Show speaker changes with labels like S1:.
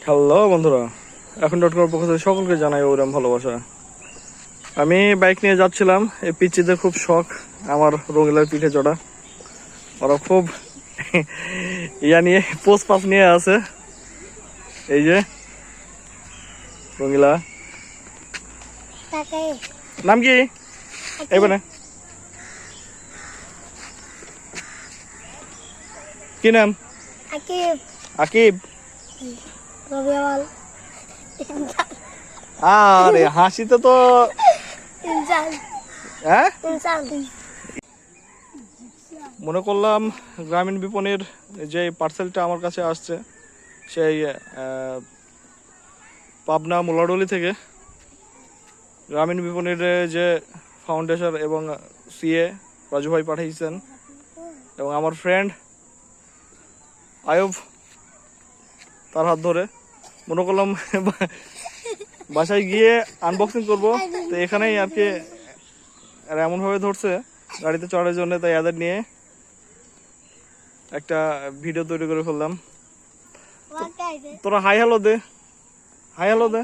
S1: Hello বন্ধুরা, এখন .com পক্ষ থেকে সকলকে জানাই ওরম ভালোবাসা। আমি বাইক নিয়ে যাচ্ছিলাম, এই পিচ্চিদের খুব শখ আমার রঙিলার পিঠে চড়া। ওরা খুব ইয়া নিয়ে পোস্ট পাস নিয়ে আছে। এই যে রঙিলা, নাম কি এবারে কি নাম?
S2: আকিব।
S1: আকিব।
S2: রবিওয়াল।
S1: আরে হাসিতে তো
S2: ইনসান।
S1: হ্যাঁ,
S2: ইনসান।
S1: মনে করলাম গ্রামীণ বিপণির যে পার্সেলটা আমার কাছে আসছে সেই পাবনা মোলাডলি থেকে। গ্রামীণ বিপণির যে ফাউন্ডেশন এবং সিএ রাজু ভাই পাঠিয়েছেন, এবং আমার ফ্রেন্ড আয়ুব তার হাত ধরে মনে করলাম বাসায় গিয়ে আনবক্সিং করব। তো এখানেই আর কি এমনভাবে ধরছে গাড়িতে চড়ার জন্য, তাই এদের নিয়ে একটা ভিডিও তৈরি করে ফেললাম। তোরা হাই হ্যালো দে, হাই হ্যালো দে।